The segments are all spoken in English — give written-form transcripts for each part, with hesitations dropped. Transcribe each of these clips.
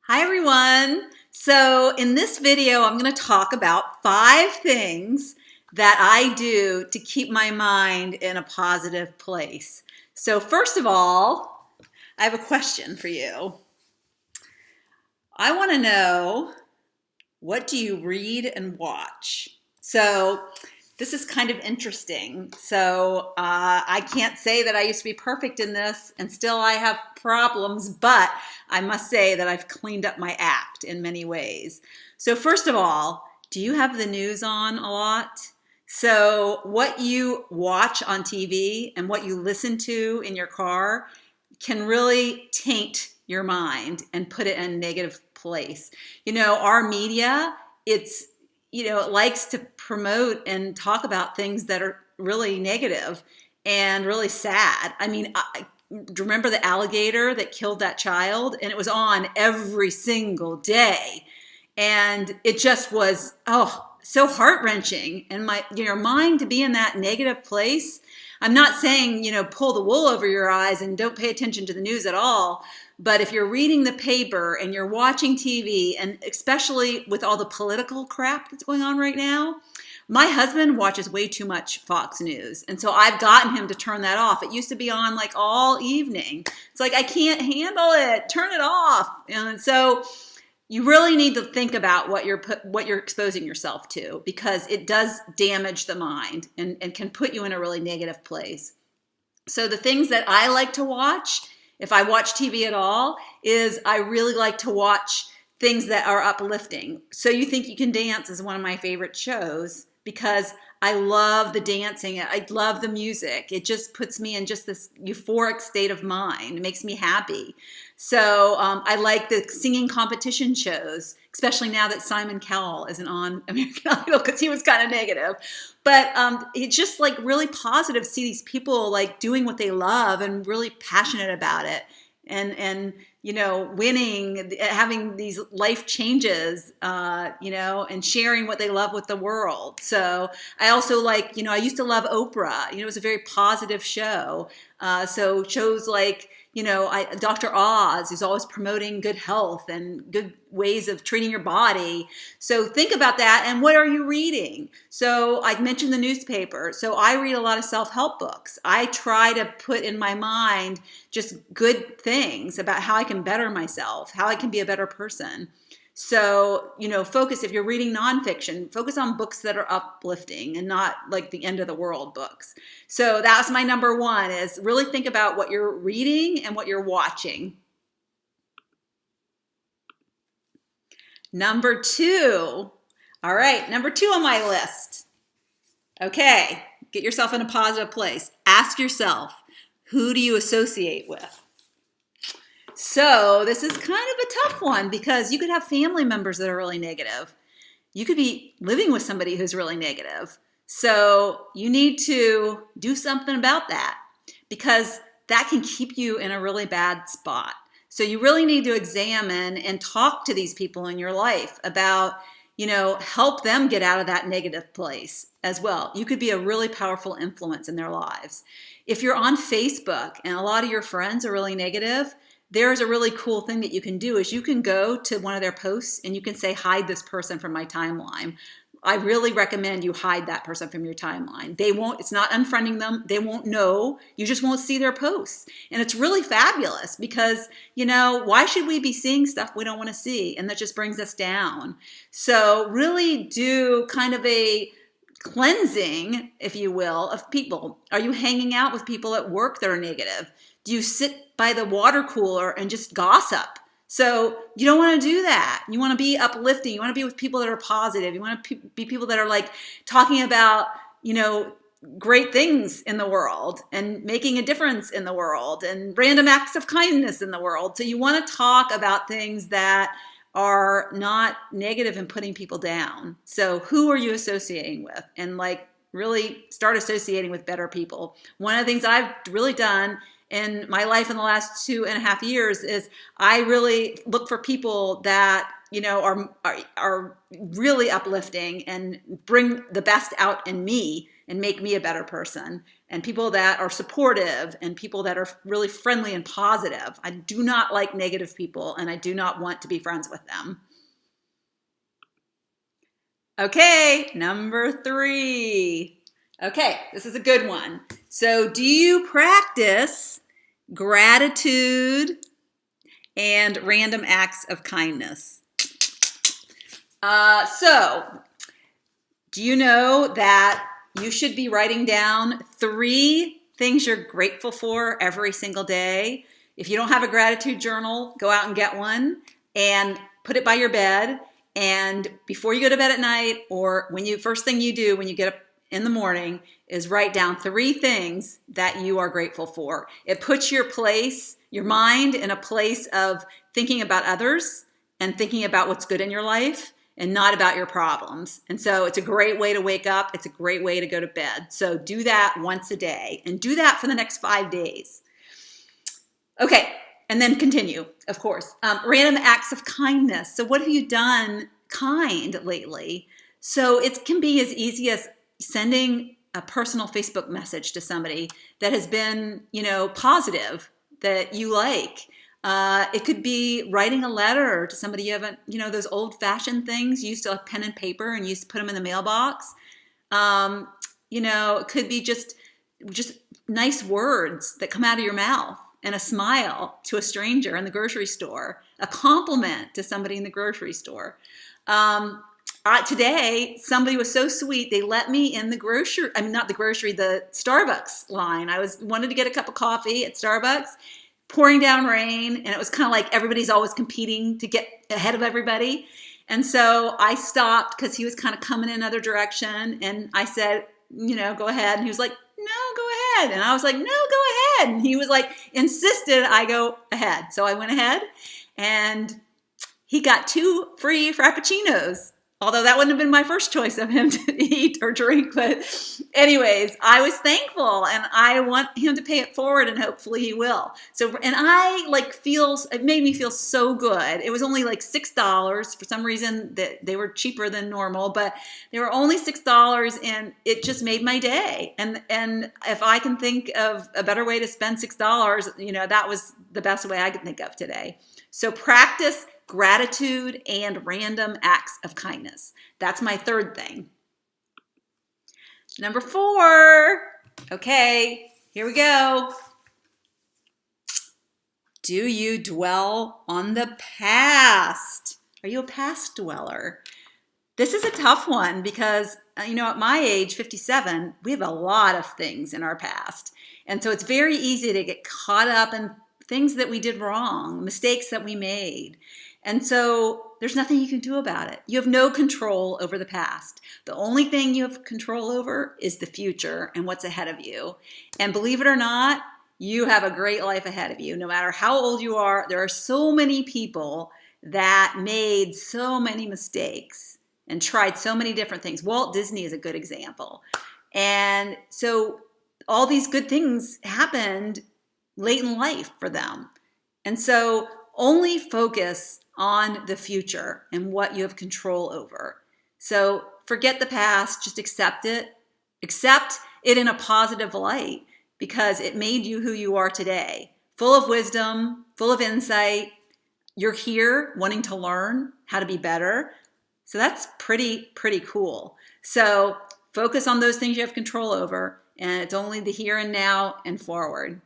Hi everyone. So in this video, I'm going to talk about 5 things that I do to keep my mind in a positive place. So first of all, I have a question for you. I want to know, what do you read and watch? So this is kind of interesting. So I can't say that I used to be perfect in this, and still I have problems, but I must say that I've cleaned up my act in many ways. So first of all, do you have the news on a lot? So what you watch on TV and what you listen to in your car can really taint your mind and put it in a negative place. You know, our media, it likes to promote and talk about things that are really negative and really sad. I mean, remember the alligator that killed that child? And it was on every single day. And it just was, so heart-wrenching. And your mind to be in that negative place. I'm not saying, pull the wool over your eyes and don't pay attention to the news at all. But if you're reading the paper and you're watching TV, and especially with all the political crap that's going on right now, my husband watches way too much Fox News. And so I've gotten him to turn that off. It used to be on like all evening. It's like, I can't handle it. Turn it off. And so you really need to think about what you're exposing yourself to, because it does damage the mind and can put you in a really negative place. So the things that I like to watch, if I watch TV at all, is I really like to watch things that are uplifting. So You Think You Can Dance is one of my favorite shows because I love the dancing. I love the music. It just puts me in just this euphoric state of mind. It makes me happy. So I like the singing competition shows, especially now that Simon Cowell isn't on American Idol because he was kind of negative. But it's just like really positive to see these people like doing what they love and really passionate about it. And winning, having these life changes, and sharing what they love with the world. So I also like, I used to love Oprah. It was a very positive show. So shows like, Dr. Oz is always promoting good health and good ways of treating your body. So think about that. And what are you reading? So I mentioned the newspaper. So I read a lot of self-help books. I try to put in my mind just good things about how I can better myself, how I can be a better person. So, focus, if you're reading nonfiction, focus on books that are uplifting and not like the end of the world books. So that's my number one, is really think about what you're reading and what you're watching. Number 2. All right, number 2 on my list. Okay, get yourself in a positive place. Ask yourself, who do you associate with? So this is kind of a tough one because you could have family members that are really negative. You could be living with somebody who's really negative. So you need to do something about that, because that can keep you in a really bad spot. So you really need to examine and talk to these people in your life about, help them get out of that negative place as well. You could be a really powerful influence in their lives. If you're on Facebook and a lot of your friends are really negative, there's a really cool thing that you can do, is you can go to one of their posts and you can say, hide this person from my timeline. I really recommend you hide that person from your timeline. It's not unfriending them. They won't know. You just won't see their posts. And it's really fabulous because, why should we be seeing stuff we don't want to see? And that just brings us down. So really do kind of a cleansing, if you will, of people. Are you hanging out with people at work that are negative? Do you sit by the water cooler and just gossip? So you don't want to do that. You want to be uplifting. You want to be with people that are positive. You want to be people that are like talking about, great things in the world and making a difference in the world and random acts of kindness in the world. So you want to talk about things that are not negative and putting people down. So who are you associating with? And really start associating with better people. One of the things I've really done in my life in the last 2.5 years is I really look for people that are really uplifting and bring the best out in me and make me a better person. and people that are supportive and people that are really friendly and positive. I do not like negative people, and I do not want to be friends with them. Okay, number 3. Okay, this is a good one. So, do you practice gratitude and random acts of kindness? So, do you know that you should be writing down 3 things you're grateful for every single day? If you don't have a gratitude journal, go out and get one and put it by your bed. And before you go to bed at night, or first thing you do when you get up in the morning, is write down 3 things that you are grateful for. It puts your mind in a place of thinking about others and thinking about what's good in your life and not about your problems. And so it's a great way to wake up. It's a great way to go to bed. So do that once a day, and do that for the next 5 days. Okay. And then continue, of course. Random acts of kindness. So what have you done kind lately? So it can be as easy as sending a personal Facebook message to somebody that has been, positive, that you like. It could be writing a letter to somebody you haven't, those old-fashioned things. You used to have pen and paper and you used to put them in the mailbox. It could be just nice words that come out of your mouth, and a smile to a stranger in the grocery store, a compliment to somebody in the grocery store. Today, somebody was so sweet, they let me in the the Starbucks line. I wanted to get a cup of coffee at Starbucks, pouring down rain, and it was kind of like everybody's always competing to get ahead of everybody. And so I stopped because he was kind of coming in another direction, and I said, go ahead. And he was like, no, go ahead. And I was like, no, go ahead. And he was like, insisted I go ahead. So I went ahead, and he got 2 free Frappuccinos. Although that wouldn't have been my first choice of him to eat or drink. But anyways, I was thankful, and I want him to pay it forward, and hopefully he will. So, and it made me feel so good. It was only like $6. For some reason that they were cheaper than normal, but they were only $6, and it just made my day. And if I can think of a better way to spend $6, that was the best way I could think of today. So practice gratitude and random acts of kindness. That's my 3rd thing. Number 4. Okay, here we go. Do you dwell on the past? Are you a past dweller? This is a tough one because, at my age, 57, we have a lot of things in our past. And so it's very easy to get caught up in things that we did wrong, mistakes that we made. And so there's nothing you can do about it. You have no control over the past. The only thing you have control over is the future and what's ahead of you. And believe it or not, you have a great life ahead of you. No matter how old you are, there are so many people that made so many mistakes and tried so many different things. Walt Disney is a good example. And so all these good things happened late in life for them. And so only focus on the future and what you have control over. So forget the past, just accept it. Accept it in a positive light because it made you who you are today. Full of wisdom, full of insight. You're here wanting to learn how to be better. So that's pretty cool. So focus on those things you have control over, and it's only the here and now and forward.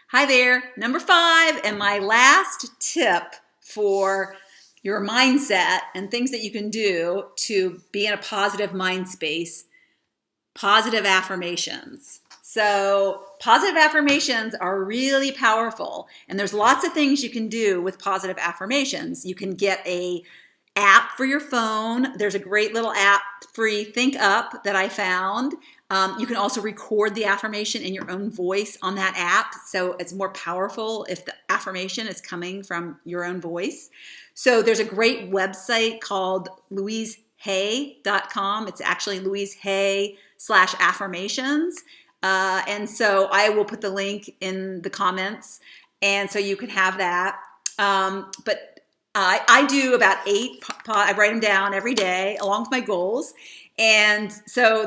Hi there, number 5, and my last tip for your mindset and things that you can do to be in a positive mind space, positive affirmations. So positive affirmations are really powerful, and there's lots of things you can do with positive affirmations. You can get a app for your phone. There's a great little app, free Think Up, that I found. You can also record the affirmation in your own voice on that app, so it's more powerful if the affirmation is coming from your own voice. So there's a great website called louisehay.com. It's actually louisehay/affirmations. And so I will put the link in the comments, and so you can have that. But I do about 8, I write them down every day along with my goals. And so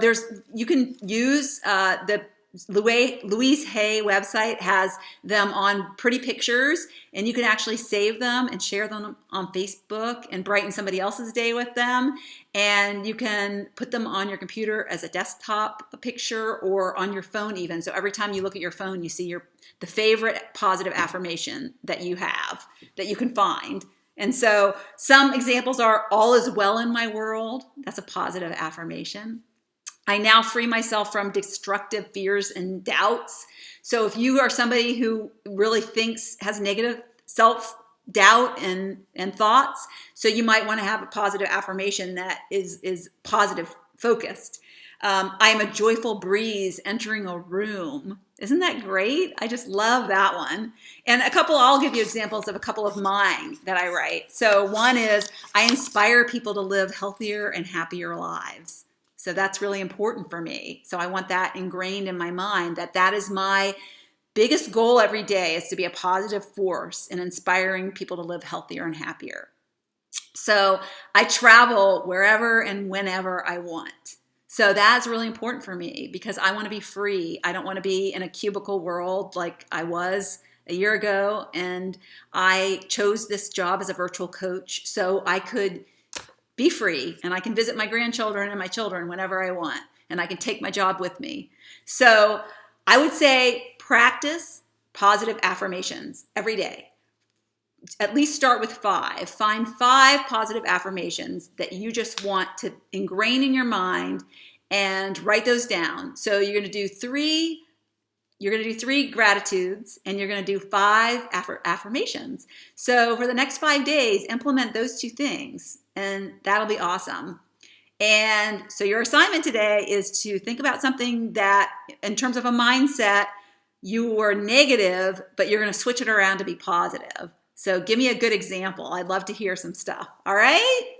you can use the Louise Hay website has them on pretty pictures, and you can actually save them and share them on Facebook and brighten somebody else's day with them. And you can put them on your computer as a desktop picture or on your phone even. So every time you look at your phone, you see the favorite positive affirmation that you have, that you can find. And so some examples are, all is well in my world. That's a positive affirmation. I now free myself from destructive fears and doubts. So if you are somebody who really has negative self-doubt and thoughts, so you might want to have a positive affirmation that is positive focused. I am a joyful breeze entering a room. Isn't that great? I just love that one. And I'll give you examples of a couple of mine that I write. So one is, I inspire people to live healthier and happier lives. So that's really important for me. So I want that ingrained in my mind, that is my biggest goal every day, is to be a positive force in inspiring people to live healthier and happier. So I travel wherever and whenever I want. So that's really important for me because I want to be free. I don't want to be in a cubicle world like I was a year ago. And I chose this job as a virtual coach so I could be free, and I can visit my grandchildren and my children whenever I want, and I can take my job with me. So I would say practice positive affirmations every day. At least start with 5. Find 5 positive affirmations that you just want to ingrain in your mind and write those down. So you're going to do 3 gratitudes, and you're going to do 5 affirmations. So for the next 5 days, implement those 2 things, and that'll be awesome. And so your assignment today is to think about something that, in terms of a mindset, you were negative, but you're going to switch it around to be positive. So give me a good example. I'd love to hear some stuff. All right?